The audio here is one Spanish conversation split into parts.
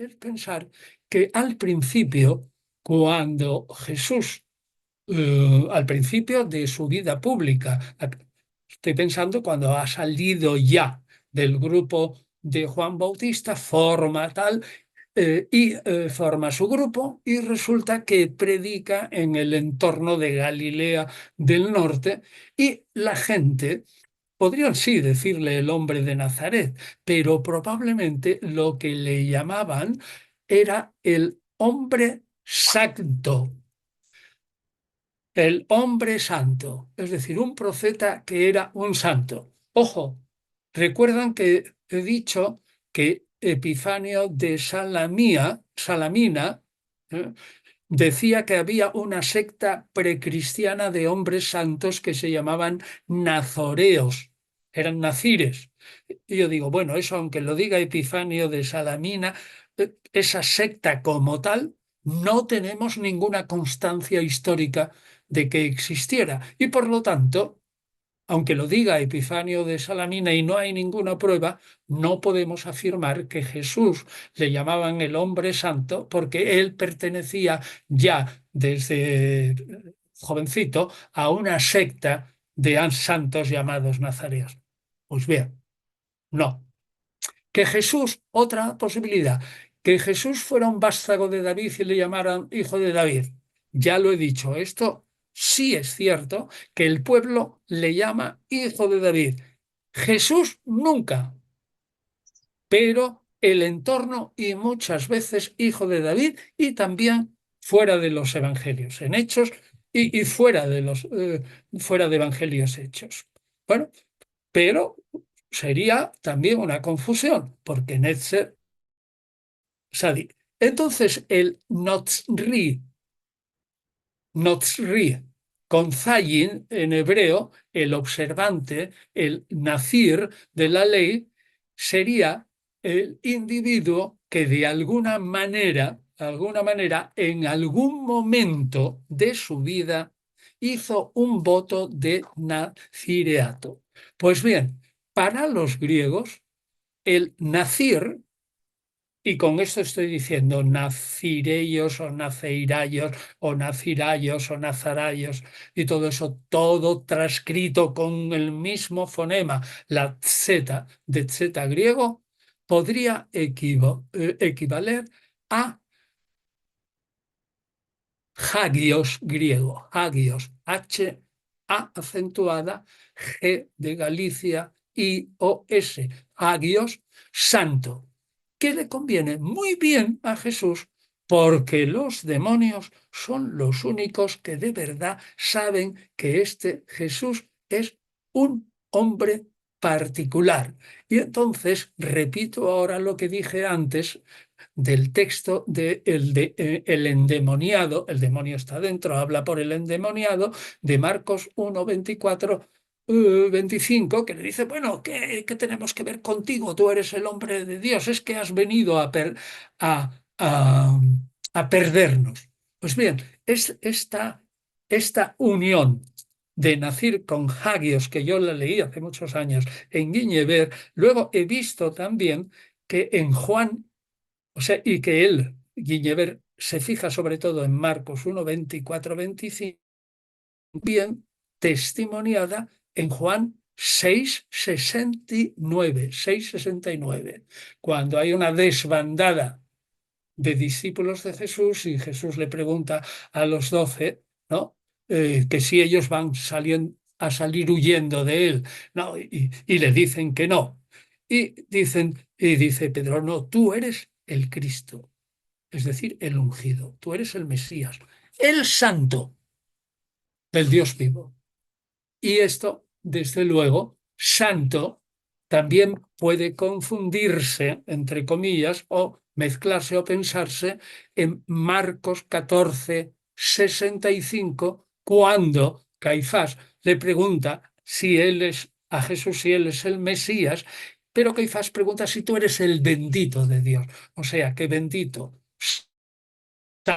es pensar que al principio, cuando Jesús, al principio de su vida pública, estoy pensando cuando ha salido ya del grupo de Juan Bautista, forma tal, forma su grupo y resulta que predica en el entorno de Galilea del Norte y la gente podrían sí decirle el hombre de Nazaret, pero probablemente lo que le llamaban era el hombre santo, el hombre santo, es decir, un profeta que era un santo. Ojo, recuerdan que he dicho que Epifanio de Salamina, ¿eh? Decía que había una secta precristiana de hombres santos que se llamaban nazoreos, eran nacires. Y yo digo, bueno, eso aunque lo diga Epifanio de Salamina, esa secta como tal, no tenemos ninguna constancia histórica de que existiera. Y por lo tanto, aunque lo diga Epifanio de Salamina y no hay ninguna prueba, no podemos afirmar que Jesús le llamaban el hombre santo porque él pertenecía ya desde jovencito a una secta de santos llamados nazareos. Pues bien, no. Que Jesús, otra posibilidad, que Jesús fuera un vástago de David y le llamaran hijo de David. Ya lo he dicho, esto sí es cierto que el pueblo le llama hijo de David. Jesús nunca, pero el entorno y muchas veces hijo de David y también fuera de los evangelios, en hechos y fuera de evangelios hechos. Bueno, pero sería también una confusión, porque Netzer Sadi. Entonces, el Notzri, con Zayin en hebreo, el observante, el nazir de la ley, sería el individuo que de alguna manera, en algún momento de su vida, hizo un voto de nazireato. Pues bien, para los griegos, el nazir, y con esto estoy diciendo nacireios o naceirayos o nazirayos o nazarayos y todo eso, todo transcrito con el mismo fonema, la z de z griego, podría equivaler a hagios griego, hagios, H, A acentuada, G de Galicia, I-O-S, hagios, santo, que le conviene muy bien a Jesús porque los demonios son los únicos que de verdad saben que este Jesús es un hombre particular. Y entonces, repito ahora lo que dije antes, del texto el endemoniado, el demonio está dentro, habla por el endemoniado, de Marcos 1, 24, 25, que le dice, bueno, ¿qué tenemos que ver contigo? Tú eres el hombre de Dios, es que has venido a, a- a perdernos. Pues bien, es esta unión de Nacir con Hagios, que yo la leí hace muchos años en Guiñever, luego he visto también que en Juan, o sea, y que él, Guiñever, se fija sobre todo en Marcos 1, 24, 25, bien testimoniada en Juan 6, 69, 6, 69, cuando hay una desbandada de discípulos de Jesús y Jesús le pregunta a los 12, ¿no? Que si ellos van a salir huyendo de él, ¿no? Y le dicen que no. Y dice Pedro, no, tú eres el Cristo, es decir, el ungido, tú eres el Mesías, el santo del Dios vivo. Y esto, desde luego, santo también puede confundirse, entre comillas, o mezclarse o pensarse en Marcos 14, 65, cuando Caifás le pregunta si él es a Jesús, si él es el Mesías, pero Caifás pregunta si tú eres el bendito de Dios. O sea, que bendito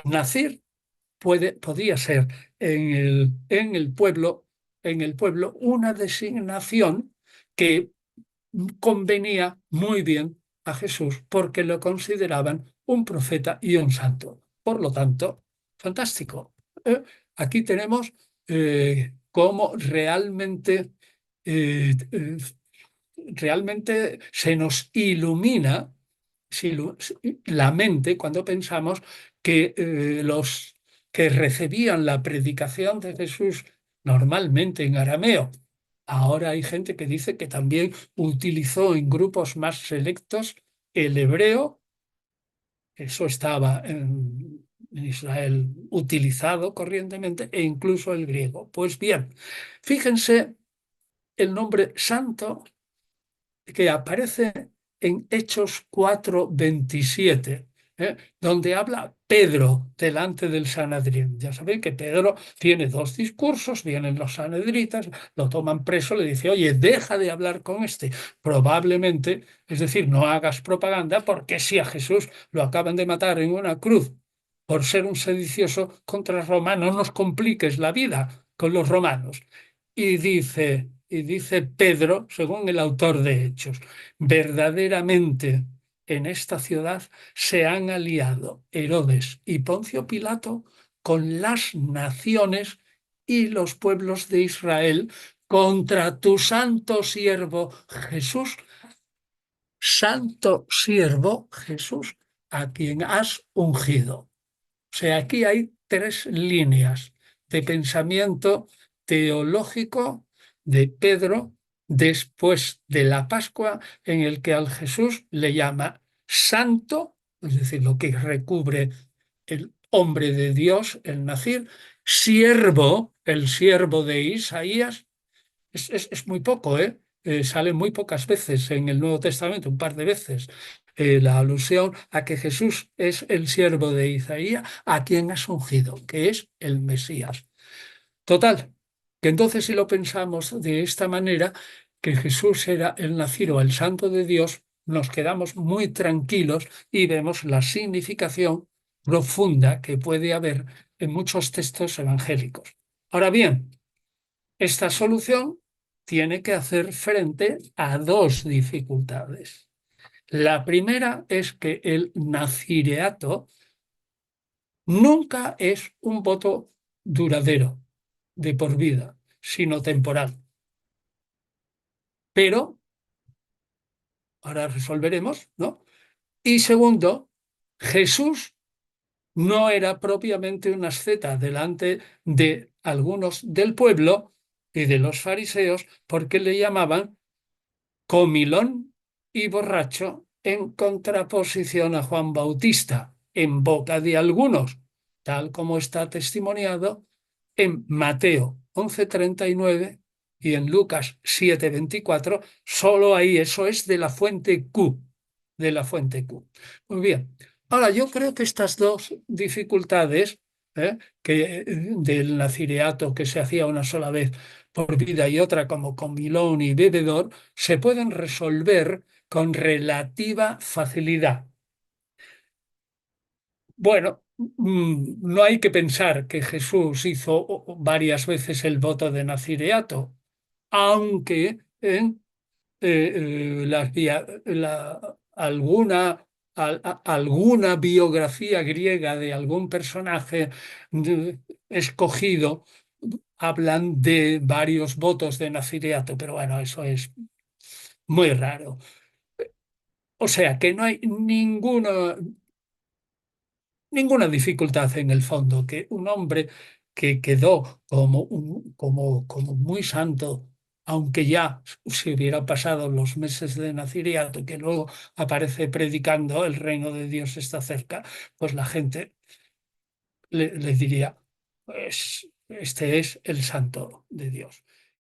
Nacir podría ser en el pueblo una designación que convenía muy bien a Jesús porque lo consideraban un profeta y un santo. Por lo tanto, fantástico. Aquí tenemos cómo realmente se nos ilumina la mente cuando pensamos que los que recibían la predicación de Jesús normalmente en arameo, ahora hay gente que dice que también utilizó en grupos más selectos el hebreo. Eso estaba en Israel utilizado corrientemente, e incluso el griego. Pues bien, fíjense el nombre santo que aparece en Hechos 4:27, donde habla Pedro delante del Sanedrín. Ya sabéis que Pedro tiene dos discursos, vienen los sanedritas, lo toman preso, le dice, oye, deja de hablar con este. Probablemente, es decir, no hagas propaganda, porque si a Jesús lo acaban de matar en una cruz por ser un sedicioso contra Roma, no nos compliques la vida con los romanos. Y dice Pedro, según el autor de Hechos, verdaderamente en esta ciudad se han aliado Herodes y Poncio Pilato con las naciones y los pueblos de Israel contra tu santo siervo Jesús, santo siervo Jesús, a quien has ungido. O sea, aquí hay tres líneas de pensamiento teológico de Pedro después de la Pascua, en el que al Jesús le llama santo, es decir, lo que recubre el hombre de Dios, el nacir, siervo, el siervo de Isaías. Es muy poco, ¿eh? Sale muy pocas veces en el Nuevo Testamento, un par de veces, la alusión a que Jesús es el siervo de Isaías, a quien has ungido, que es el Mesías. Total, que entonces si lo pensamos de esta manera, que Jesús era el nacido, el santo de Dios, nos quedamos muy tranquilos y vemos la significación profunda que puede haber en muchos textos evangélicos. Ahora bien, esta solución tiene que hacer frente a dos dificultades. La primera es que el nazireato nunca es un voto duradero, de por vida, sino temporal. Pero, ahora resolveremos, ¿no? Y segundo, Jesús no era propiamente un asceta delante de algunos del pueblo y de los fariseos, porque le llamaban comilón y borracho, en contraposición a Juan Bautista, en boca de algunos, tal como está testimoniado en Mateo 11:39 y en Lucas 7:24. Solo ahí, eso es de la fuente Q, de la fuente Q. Muy bien. Ahora, yo creo que estas dos dificultades, del nazireato que se hacía una sola vez por vida y otra como comilón y bebedor, se pueden resolver con relativa facilidad. Bueno, no hay que pensar que Jesús hizo varias veces el voto de nazireato, aunque en alguna biografía griega de algún personaje escogido hablan de varios votos de nazireato, pero bueno, eso es muy raro. O sea que no hay ninguna dificultad en el fondo, que un hombre que quedó como muy santo, aunque ya se hubieran pasado los meses de nazireato, que luego aparece predicando el reino de Dios está cerca, pues la gente le diría, pues este es el santo de Dios.